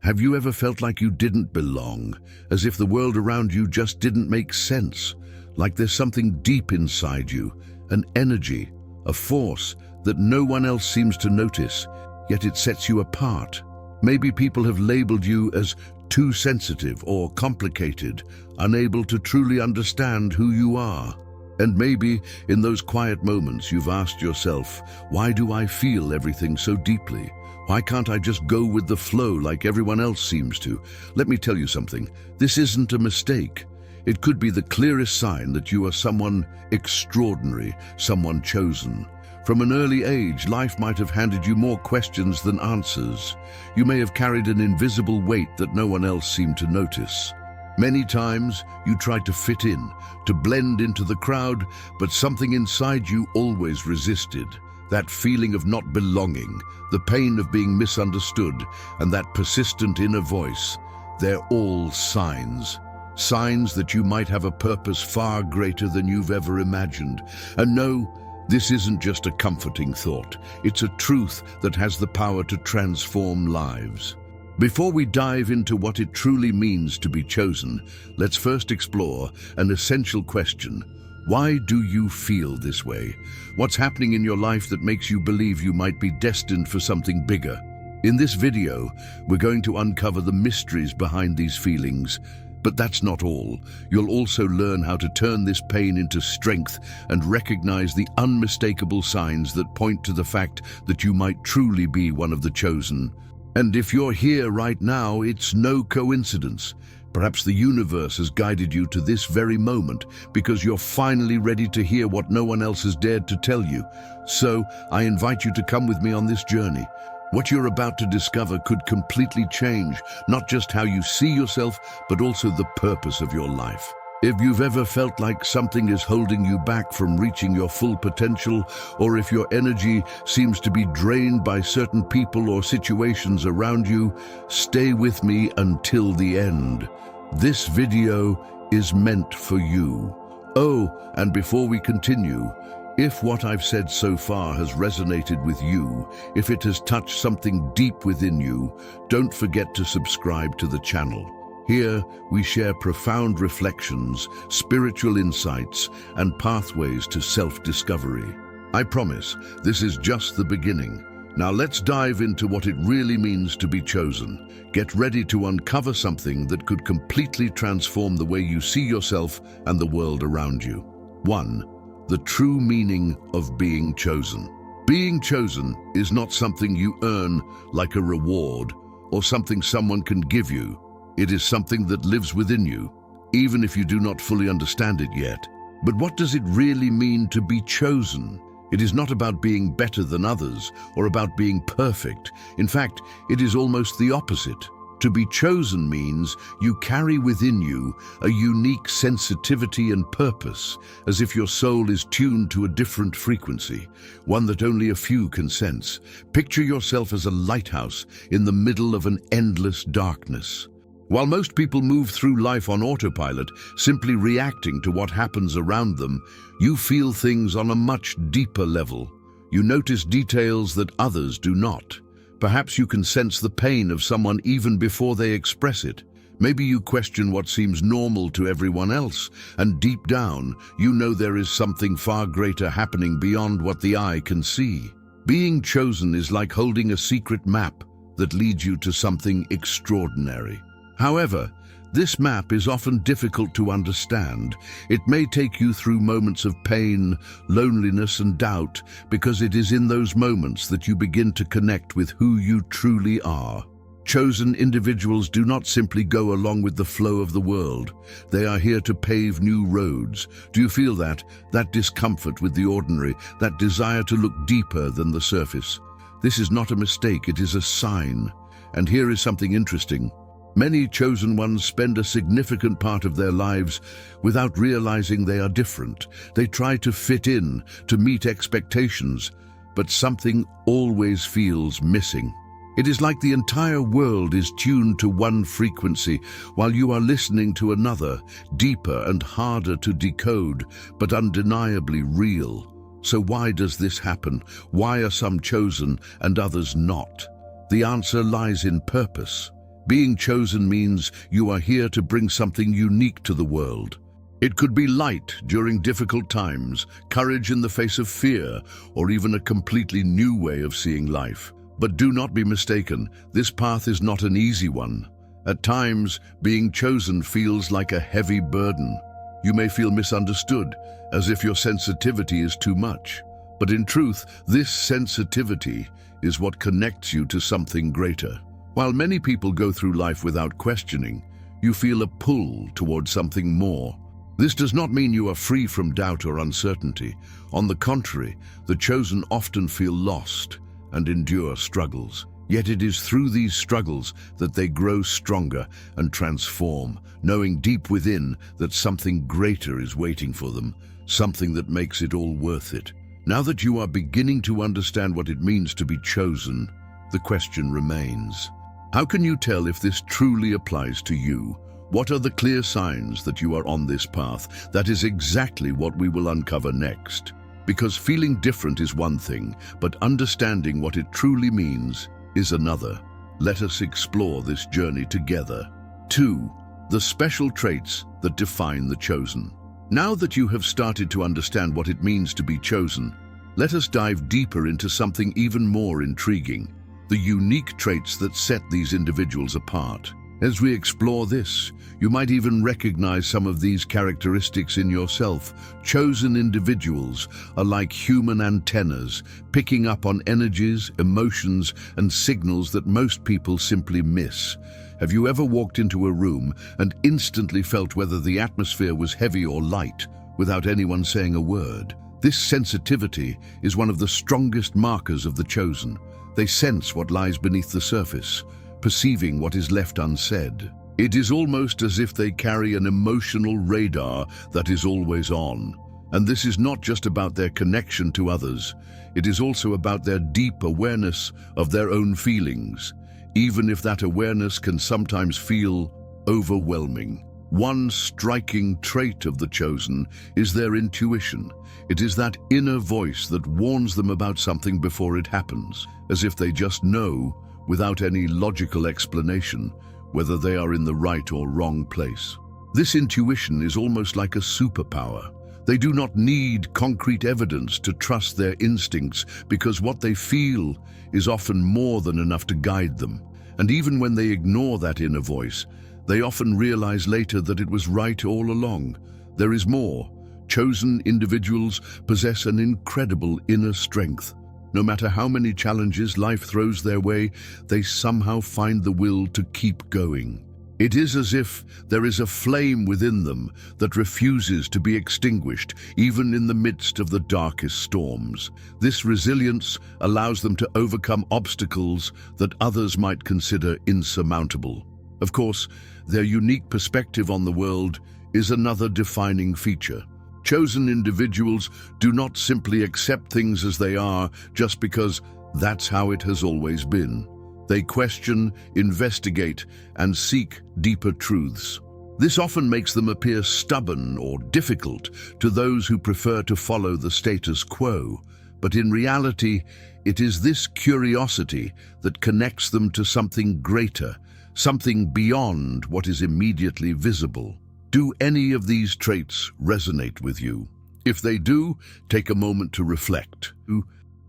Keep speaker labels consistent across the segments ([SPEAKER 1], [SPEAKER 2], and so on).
[SPEAKER 1] Have you ever felt like you didn't belong, as if the world around you just didn't make sense? Like there's something deep inside you, an energy, a force that no one else seems to notice, yet it sets you apart. Maybe people have labeled you as too sensitive or complicated, unable to truly understand who you are. And maybe in those quiet moments you've asked yourself, why do I feel everything so deeply? Why can't I just go with the flow like everyone else seems to? Let me tell you something, this isn't a mistake. It could be the clearest sign that you are someone extraordinary, someone chosen. From an early age, life might have handed you more questions than answers. You may have carried an invisible weight that no one else seemed to notice. Many times, you tried to fit in, to blend into the crowd, but something inside you always resisted. That feeling of not belonging, the pain of being misunderstood, and that persistent inner voice, they're all signs. Signs that you might have a purpose far greater than you've ever imagined. And no, this isn't just a comforting thought. It's a truth that has the power to transform lives. Before we dive into what it truly means to be chosen, let's first explore an essential question. Why do you feel this way? What's happening in your life that makes you believe you might be destined for something bigger? In this video, we're going to uncover the mysteries behind these feelings. But that's not all. You'll also learn how to turn this pain into strength and recognize the unmistakable signs that point to the fact that you might truly be one of the chosen. And if you're here right now, it's no coincidence. Perhaps the universe has guided you to this very moment because you're finally ready to hear what no one else has dared to tell you. So, I invite you to come with me on this journey. What you're about to discover could completely change not just how you see yourself, but also the purpose of your life. If you've ever felt like something is holding you back from reaching your full potential, or if your energy seems to be drained by certain people or situations around you, stay with me until the end. This video is meant for you. Oh, and before we continue, if what I've said so far has resonated with you, if it has touched something deep within you, don't forget to subscribe to the channel. Here, we share profound reflections, spiritual insights, and pathways to self-discovery. I promise, this is just the beginning. Now let's dive into what it really means to be chosen. Get ready to uncover something that could completely transform the way you see yourself and the world around you. 1. The true meaning of being chosen. Being chosen is not something you earn like a reward or something someone can give you. It is something that lives within you, even if you do not fully understand it yet. But what does it really mean to be chosen? It is not about being better than others or about being perfect. In fact, it is almost the opposite. To be chosen means you carry within you a unique sensitivity and purpose, as if your soul is tuned to a different frequency, one that only a few can sense. Picture yourself as a lighthouse in the middle of an endless darkness. While most people move through life on autopilot, simply reacting to what happens around them, you feel things on a much deeper level. You notice details that others do not. Perhaps you can sense the pain of someone even before they express it. Maybe you question what seems normal to everyone else, and deep down, you know there is something far greater happening beyond what the eye can see. Being chosen is like holding a secret map that leads you to something extraordinary. However, this map is often difficult to understand. It may take you through moments of pain, loneliness, and doubt, because it is in those moments that you begin to connect with who you truly are. Chosen individuals do not simply go along with the flow of the world. They are here to pave new roads. Do you feel that? That discomfort with the ordinary, that desire to look deeper than the surface? This is not a mistake, it is a sign. And here is something interesting. Many chosen ones spend a significant part of their lives without realizing they are different. They try to fit in, to meet expectations, but something always feels missing. It is like the entire world is tuned to one frequency, while you are listening to another, deeper and harder to decode, but undeniably real. So why does this happen? Why are some chosen and others not? The answer lies in purpose. Being chosen means you are here to bring something unique to the world. It could be light during difficult times, courage in the face of fear, or even a completely new way of seeing life. But do not be mistaken, this path is not an easy one. At times, being chosen feels like a heavy burden. You may feel misunderstood, as if your sensitivity is too much. But in truth, this sensitivity is what connects you to something greater. While many people go through life without questioning, you feel a pull toward something more. This does not mean you are free from doubt or uncertainty. On the contrary, the chosen often feel lost and endure struggles. Yet it is through these struggles that they grow stronger and transform, knowing deep within that something greater is waiting for them, something that makes it all worth it. Now that you are beginning to understand what it means to be chosen, the question remains: how can you tell if this truly applies to you? What are the clear signs that you are on this path? That is exactly what we will uncover next. Because feeling different is one thing, but understanding what it truly means is another. Let us explore this journey together. 2. The special traits that define the chosen. Now that you have started to understand what it means to be chosen, let us dive deeper into something even more intriguing: the unique traits that set these individuals apart. As we explore this, you might even recognize some of these characteristics in yourself. Chosen individuals are like human antennas, picking up on energies, emotions, and signals that most people simply miss. Have you ever walked into a room and instantly felt whether the atmosphere was heavy or light, without anyone saying a word? This sensitivity is one of the strongest markers of the chosen. They sense what lies beneath the surface, perceiving what is left unsaid. It is almost as if they carry an emotional radar that is always on. And this is not just about their connection to others, it is also about their deep awareness of their own feelings, even if that awareness can sometimes feel overwhelming. One striking trait of the chosen is their intuition. It is that inner voice that warns them about something before it happens, as if they just know, without any logical explanation, whether they are in the right or wrong place. This intuition is almost like a superpower. They do not need concrete evidence to trust their instincts, because what they feel is often more than enough to guide them. And even when they ignore that inner voice, they often realize later that it was right all along. There is more. Chosen individuals possess an incredible inner strength. No matter how many challenges life throws their way, they somehow find the will to keep going. It is as if there is a flame within them that refuses to be extinguished, even in the midst of the darkest storms. This resilience allows them to overcome obstacles that others might consider insurmountable. Of course, their unique perspective on the world is another defining feature. Chosen individuals do not simply accept things as they are just because that's how it has always been. They question, investigate, and seek deeper truths. This often makes them appear stubborn or difficult to those who prefer to follow the status quo. But in reality, it is this curiosity that connects them to something greater, something beyond what is immediately visible. Do any of these traits resonate with you? If they do, take a moment to reflect.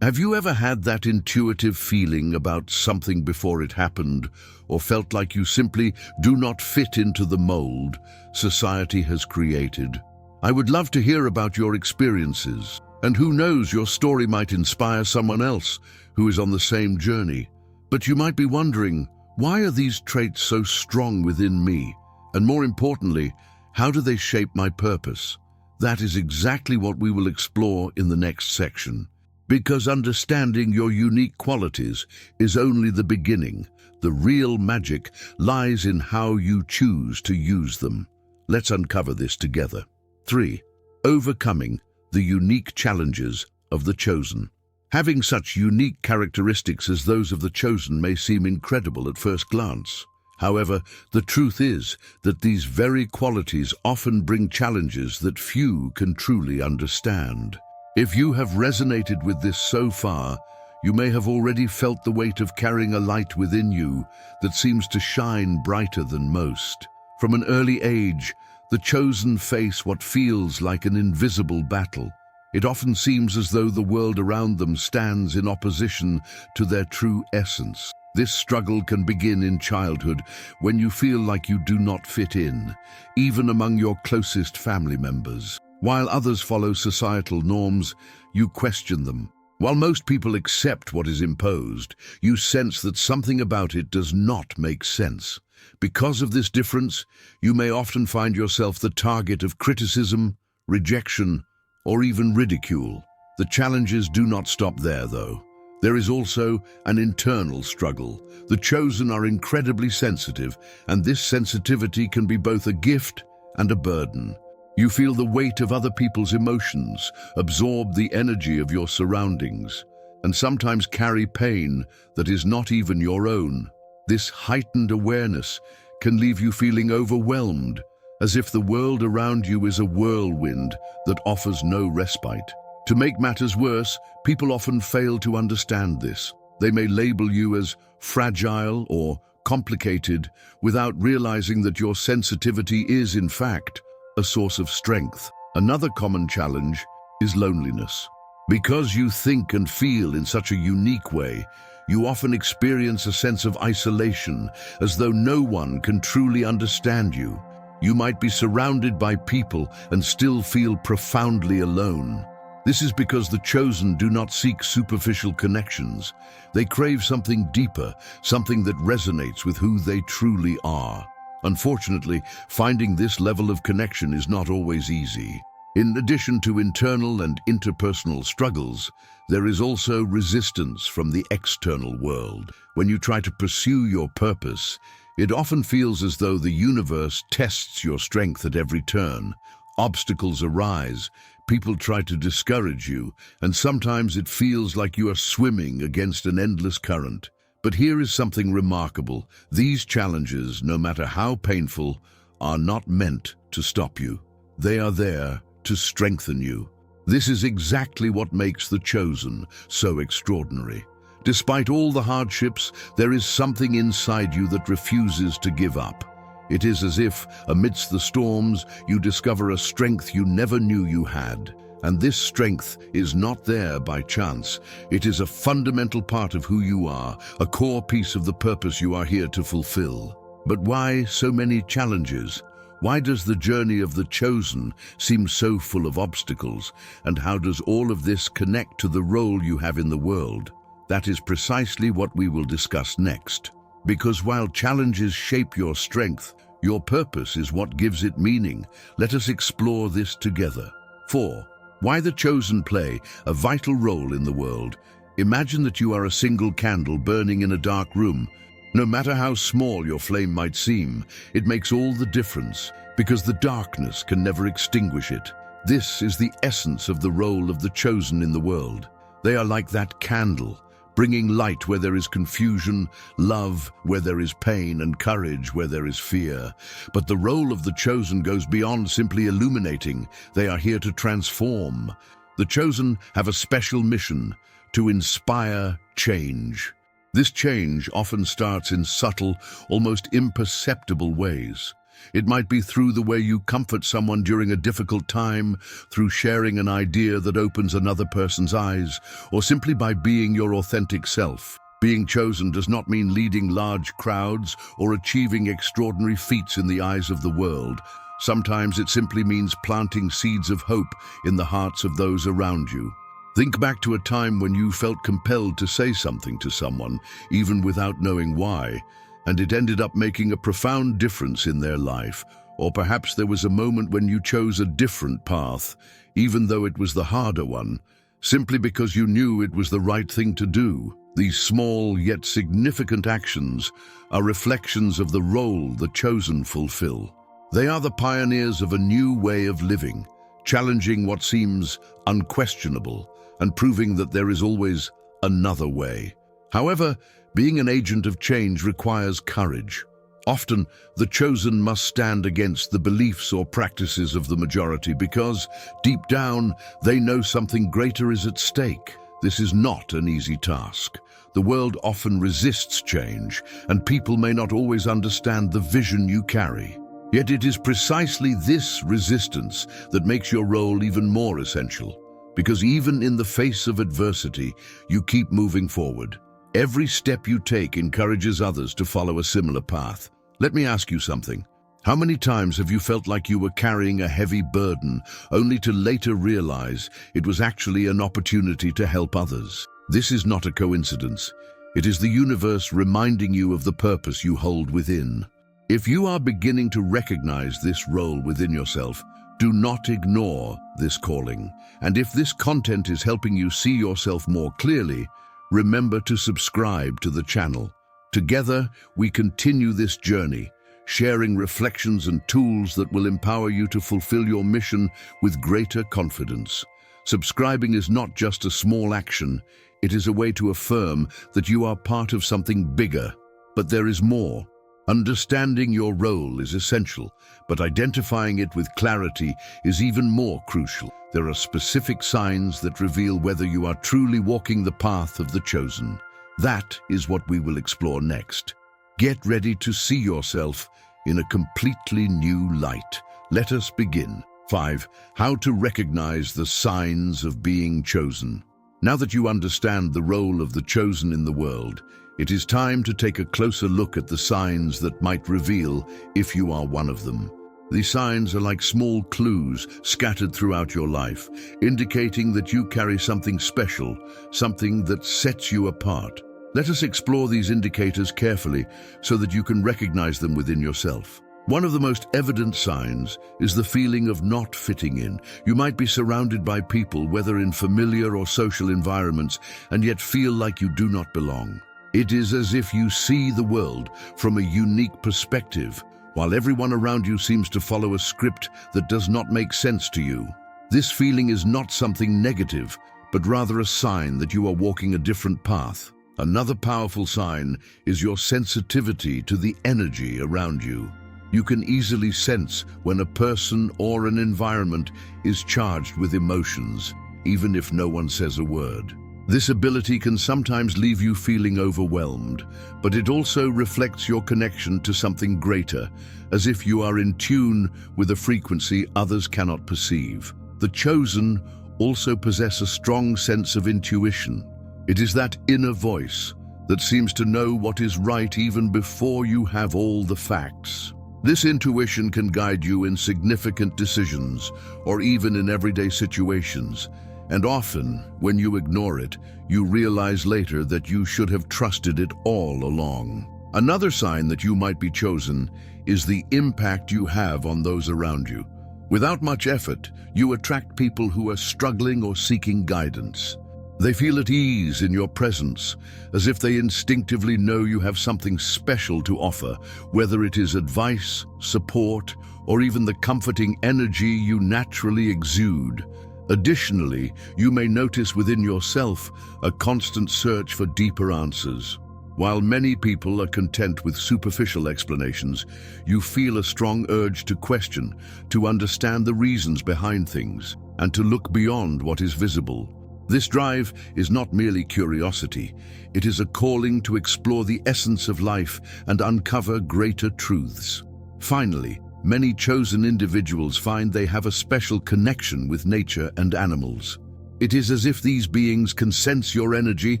[SPEAKER 1] Have you ever had that intuitive feeling about something before it happened, or felt like you simply do not fit into the mold society has created? I would love to hear about your experiences, and who knows, your story might inspire someone else who is on the same journey. But you might be wondering, why are these traits so strong within me? And more importantly, how do they shape my purpose? That is exactly what we will explore in the next section. Because understanding your unique qualities is only the beginning. The real magic lies in how you choose to use them. Let's uncover this together. 3. Overcoming the unique challenges of the chosen. Having such unique characteristics as those of the chosen may seem incredible at first glance. However, the truth is that these very qualities often bring challenges that few can truly understand. If you have resonated with this so far, you may have already felt the weight of carrying a light within you that seems to shine brighter than most. From an early age, the chosen face what feels like an invisible battle. It often seems as though the world around them stands in opposition to their true essence. This struggle can begin in childhood when you feel like you do not fit in, even among your closest family members. While others follow societal norms, you question them. While most people accept what is imposed, you sense that something about it does not make sense. Because of this difference, you may often find yourself the target of criticism, rejection, or even ridicule. The challenges do not stop there, though. There is also an internal struggle. The chosen are incredibly sensitive, and this sensitivity can be both a gift and a burden. You feel the weight of other people's emotions, absorb the energy of your surroundings, and sometimes carry pain that is not even your own. This heightened awareness can leave you feeling overwhelmed, as if the world around you is a whirlwind that offers no respite. To make matters worse, people often fail to understand this. They may label you as fragile or complicated without realizing that your sensitivity is, in fact, a source of strength. Another common challenge is loneliness. Because you think and feel in such a unique way, you often experience a sense of isolation, as though no one can truly understand you. You might be surrounded by people and still feel profoundly alone. This is because the chosen do not seek superficial connections. They crave something deeper, something that resonates with who they truly are. Unfortunately, finding this level of connection is not always easy. In addition to internal and interpersonal struggles, there is also resistance from the external world. When you try to pursue your purpose, it often feels as though the universe tests your strength at every turn. Obstacles arise, people try to discourage you, and sometimes it feels like you are swimming against an endless current. But here is something remarkable. These challenges, no matter how painful, are not meant to stop you. They are there to strengthen you. This is exactly what makes the chosen so extraordinary. Despite all the hardships, there is something inside you that refuses to give up. It is as if, amidst the storms, you discover a strength you never knew you had. And this strength is not there by chance. It is a fundamental part of who you are, a core piece of the purpose you are here to fulfill. But why so many challenges? Why does the journey of the chosen seem so full of obstacles? And how does all of this connect to the role you have in the world? That is precisely what we will discuss next. Because while challenges shape your strength, your purpose is what gives it meaning. Let us explore this together. 4. Why the chosen play a vital role in the world. Imagine that you are a single candle burning in a dark room. No matter how small your flame might seem, it makes all the difference, because the darkness can never extinguish it. This is the essence of the role of the chosen in the world. They are like that candle, bringing light where there is confusion, love where there is pain, and courage where there is fear. But the role of the chosen goes beyond simply illuminating. They are here to transform. The chosen have a special mission: to inspire change. This change often starts in subtle, almost imperceptible ways. It might be through the way you comfort someone during a difficult time, through sharing an idea that opens another person's eyes, or simply by being your authentic self. Being chosen does not mean leading large crowds or achieving extraordinary feats in the eyes of the world. Sometimes it simply means planting seeds of hope in the hearts of those around you. Think back to a time when you felt compelled to say something to someone, even without knowing why, and it ended up making a profound difference in their life. Or perhaps there was a moment when you chose a different path, even though it was the harder one, simply because you knew it was the right thing to do. These small yet significant actions are reflections of the role the chosen fulfill. They are the pioneers of a new way of living, challenging what seems unquestionable and proving that there is always another way. However, being an agent of change requires courage. Often, the chosen must stand against the beliefs or practices of the majority because, deep down, they know something greater is at stake. This is not an easy task. The world often resists change, and people may not always understand the vision you carry. Yet it is precisely this resistance that makes your role even more essential. Because even in the face of adversity, you keep moving forward. Every step you take encourages others to follow a similar path. Let me ask you something. How many times have you felt like you were carrying a heavy burden, only to later realize it was actually an opportunity to help others? This is not a coincidence. It is the universe reminding you of the purpose you hold within. If you are beginning to recognize this role within yourself, do not ignore this calling. And if this content is helping you see yourself more clearly, remember to subscribe to the channel. Together, we continue this journey, sharing reflections and tools that will empower you to fulfill your mission with greater confidence. Subscribing is not just a small action, it is a way to affirm that you are part of something bigger. But there is more. Understanding your role is essential, but identifying it with clarity is even more crucial. There are specific signs that reveal whether you are truly walking the path of the chosen. That is what we will explore next. Get ready to see yourself in a completely new light. Let us begin. 5. How to recognize the signs of being chosen. Now that you understand the role of the chosen in the world, it is time to take a closer look at the signs that might reveal if you are one of them. These signs are like small clues scattered throughout your life, indicating that you carry something special, something that sets you apart. Let us explore these indicators carefully so that you can recognize them within yourself. One of the most evident signs is the feeling of not fitting in. You might be surrounded by people, whether in familiar or social environments, and yet feel like you do not belong. It is as if you see the world from a unique perspective, while everyone around you seems to follow a script that does not make sense to you. This feeling is not something negative, but rather a sign that you are walking a different path. Another powerful sign is your sensitivity to the energy around you. You can easily sense when a person or an environment is charged with emotions, even if no one says a word. This ability can sometimes leave you feeling overwhelmed, but it also reflects your connection to something greater, as if you are in tune with a frequency others cannot perceive. The chosen also possess a strong sense of intuition. It is that inner voice that seems to know what is right even before you have all the facts. This intuition can guide you in significant decisions or even in everyday situations. And often, when you ignore it, you realize later that you should have trusted it all along. Another sign that you might be chosen is the impact you have on those around you. Without much effort, you attract people who are struggling or seeking guidance. They feel at ease in your presence, as if they instinctively know you have something special to offer, whether it is advice, support, or even the comforting energy you naturally exude. Additionally, you may notice within yourself a constant search for deeper answers. While many people are content with superficial explanations, you feel a strong urge to question, to understand the reasons behind things, and to look beyond what is visible. This drive is not merely curiosity, it is a calling to explore the essence of life and uncover greater truths. Finally, many chosen individuals find they have a special connection with nature and animals. It is as if these beings can sense your energy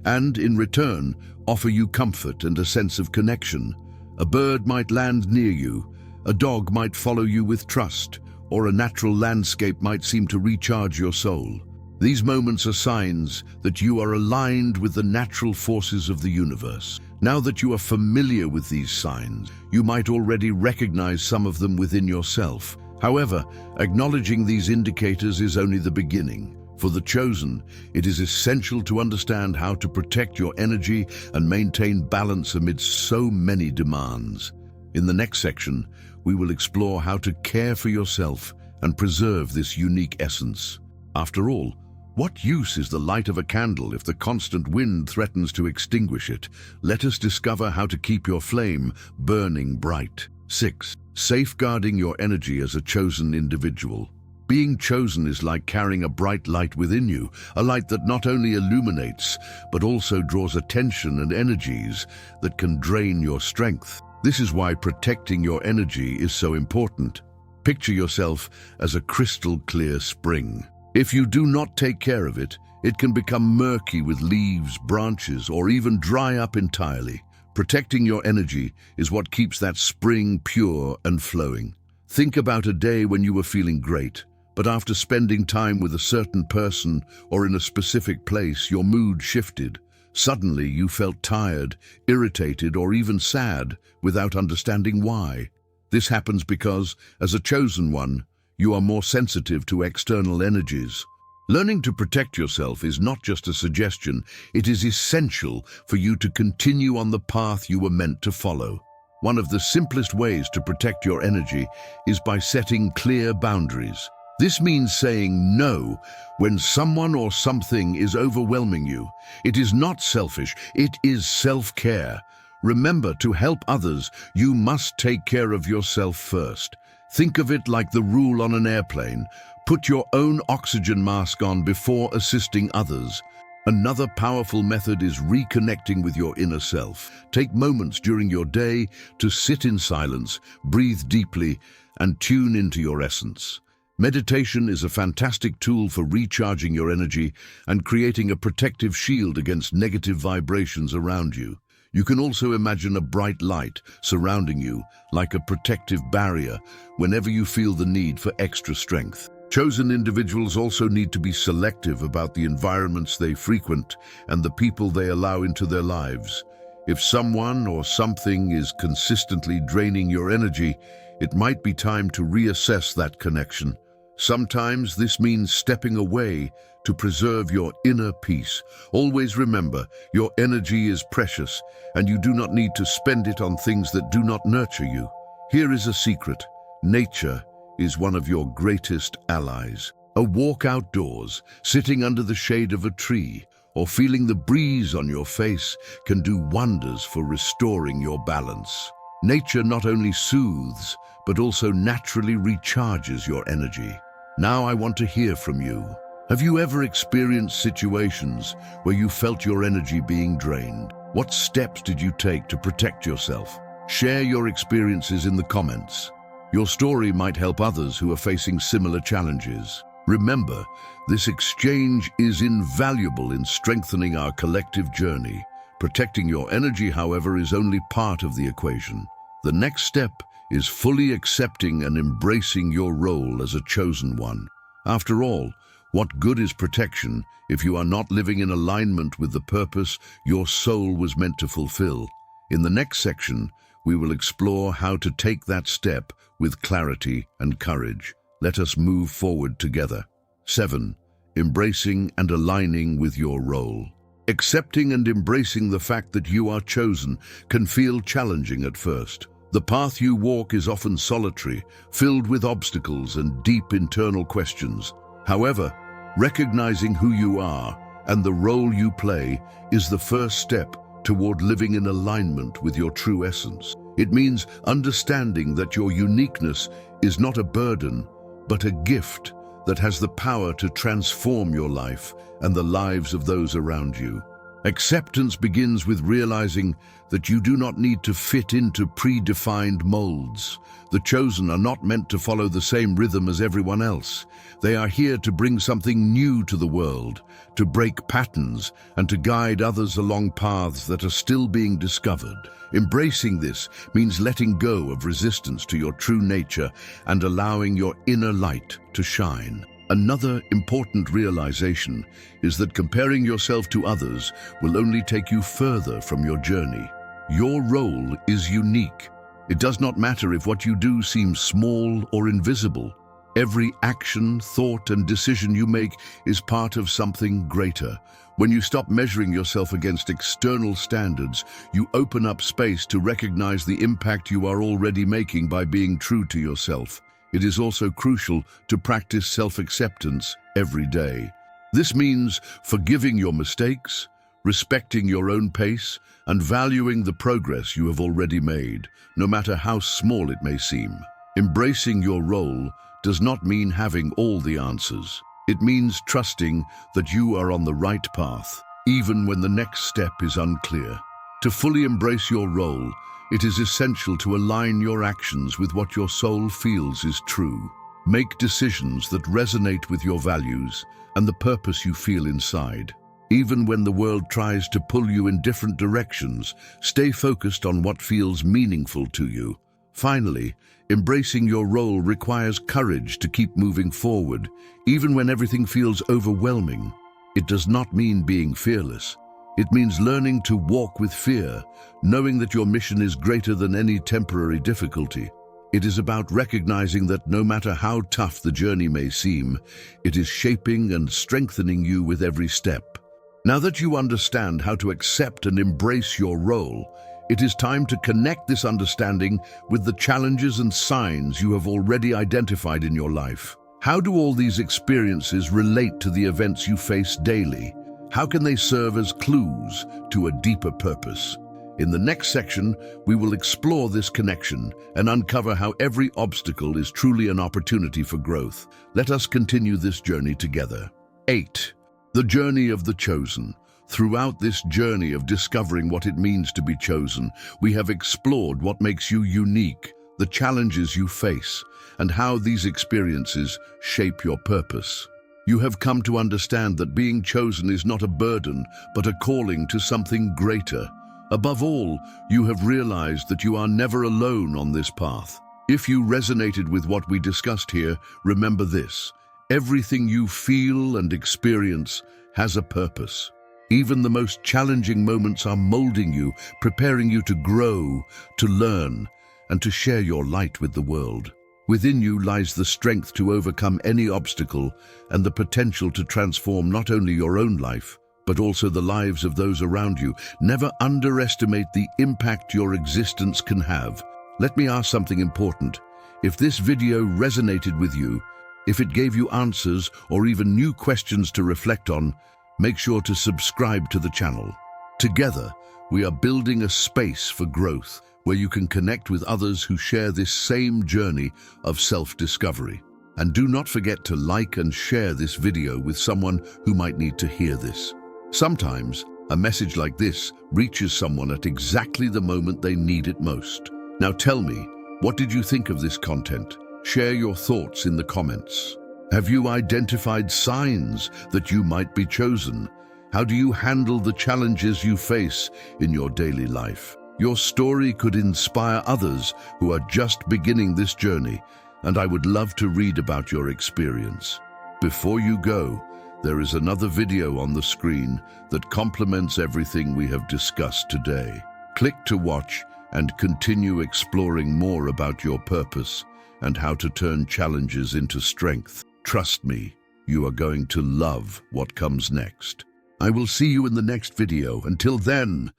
[SPEAKER 1] and, in return, offer you comfort and a sense of connection. A bird might land near you, a dog might follow you with trust, or a natural landscape might seem to recharge your soul. These moments are signs that you are aligned with the natural forces of the universe. Now that you are familiar with these signs, you might already recognize some of them within yourself. However, acknowledging these indicators is only the beginning. For the chosen, it is essential to understand how to protect your energy and maintain balance amidst so many demands. In the next section, we will explore how to care for yourself and preserve this unique essence. After all, what use is the light of a candle if the constant wind threatens to extinguish it? Let us discover how to keep your flame burning bright. 6. Safeguarding your energy as a chosen individual. Being chosen is like carrying a bright light within you, a light that not only illuminates, but also draws attention and energies that can drain your strength. This is why protecting your energy is so important. Picture yourself as a crystal clear spring. If you do not take care of it, it can become murky with leaves, branches, or even dry up entirely. Protecting your energy is what keeps that spring pure and flowing. Think about a day when you were feeling great, but after spending time with a certain person or in a specific place, your mood shifted. Suddenly, you felt tired, irritated, or even sad without understanding why. This happens because, as a chosen one, you are more sensitive to external energies. Learning to protect yourself is not just a suggestion, it is essential for you to continue on the path you were meant to follow. One of the simplest ways to protect your energy is by setting clear boundaries. This means saying no when someone or something is overwhelming you. It is not selfish, it is self-care. Remember, to help others, you must take care of yourself first. Think of it like the rule on an airplane. Put your own oxygen mask on before assisting others. Another powerful method is reconnecting with your inner self. Take moments during your day to sit in silence, breathe deeply, and tune into your essence. Meditation is a fantastic tool for recharging your energy and creating a protective shield against negative vibrations around you. You can also imagine a bright light surrounding you, like a protective barrier, whenever you feel the need for extra strength. Chosen individuals also need to be selective about the environments they frequent and the people they allow into their lives. If someone or something is consistently draining your energy, it might be time to reassess that connection. Sometimes this means stepping away to preserve your inner peace. Always remember, your energy is precious, and you do not need to spend it on things that do not nurture you. Here is a secret. Nature is one of your greatest allies. A walk outdoors, sitting under the shade of a tree, or feeling the breeze on your face can do wonders for restoring your balance. Nature not only soothes, but also naturally recharges your energy. Now I want to hear from you. Have you ever experienced situations where you felt your energy being drained? What steps did you take to protect yourself? Share your experiences in the comments. Your story might help others who are facing similar challenges. Remember, this exchange is invaluable in strengthening our collective journey. Protecting your energy, however, is only part of the equation. The next step is fully accepting and embracing your role as a chosen one. After all, what good is protection if you are not living in alignment with the purpose your soul was meant to fulfill? In the next section, we will explore how to take that step with clarity and courage. Let us move forward together. 7. Embracing and aligning with your role. Accepting and embracing the fact that you are chosen can feel challenging at first. The path you walk is often solitary, filled with obstacles and deep internal questions. However, recognizing who you are and the role you play is the first step toward living in alignment with your true essence. It means understanding that your uniqueness is not a burden, but a gift that has the power to transform your life and the lives of those around you. Acceptance begins with realizing that you do not need to fit into predefined molds. The chosen are not meant to follow the same rhythm as everyone else. They are here to bring something new to the world, to break patterns, and to guide others along paths that are still being discovered. Embracing this means letting go of resistance to your true nature and allowing your inner light to shine. Another important realization is that comparing yourself to others will only take you further from your journey. Your role is unique. It does not matter if what you do seems small or invisible. Every action, thought, and decision you make is part of something greater. When you stop measuring yourself against external standards, you open up space to recognize the impact you are already making by being true to yourself. It is also crucial to practice self-acceptance every day. This means forgiving your mistakes, respecting your own pace, and valuing the progress you have already made, no matter how small it may seem. Embracing your role does not mean having all the answers. It means trusting that you are on the right path, even when the next step is unclear. To fully embrace your role, it is essential to align your actions with what your soul feels is true. Make decisions that resonate with your values and the purpose you feel inside. Even when the world tries to pull you in different directions, stay focused on what feels meaningful to you. Finally, embracing your role requires courage to keep moving forward, even when everything feels overwhelming. It does not mean being fearless. It means learning to walk with fear, knowing that your mission is greater than any temporary difficulty. It is about recognizing that no matter how tough the journey may seem, it is shaping and strengthening you with every step. Now that you understand how to accept and embrace your role, it is time to connect this understanding with the challenges and signs you have already identified in your life. How do all these experiences relate to the events you face daily? How can they serve as clues to a deeper purpose? In the next section, we will explore this connection and uncover how every obstacle is truly an opportunity for growth. Let us continue this journey together. 8. The journey of the chosen. Throughout this journey of discovering what it means to be chosen, we have explored what makes you unique, the challenges you face, and how these experiences shape your purpose. You have come to understand that being chosen is not a burden, but a calling to something greater. Above all, you have realized that you are never alone on this path. If you resonated with what we discussed here, remember this: everything you feel and experience has a purpose. Even the most challenging moments are molding you, preparing you to grow, to learn, and to share your light with the world. Within you lies the strength to overcome any obstacle and the potential to transform not only your own life, but also the lives of those around you. Never underestimate the impact your existence can have. Let me ask something important. If this video resonated with you, if it gave you answers or even new questions to reflect on, make sure to subscribe to the channel. Together, we are building a space for growth where you can connect with others who share this same journey of self-discovery. And do not forget to like and share this video with someone who might need to hear this. Sometimes, a message like this reaches someone at exactly the moment they need it most. Now tell me, what did you think of this content? Share your thoughts in the comments. Have you identified signs that you might be chosen? How do you handle the challenges you face in your daily life? Your story could inspire others who are just beginning this journey, and I would love to read about your experience. Before you go, there is another video on the screen that complements everything we have discussed today. Click to watch and continue exploring more about your purpose and how to turn challenges into strength. Trust me, you are going to love what comes next. I will see you in the next video. Until then,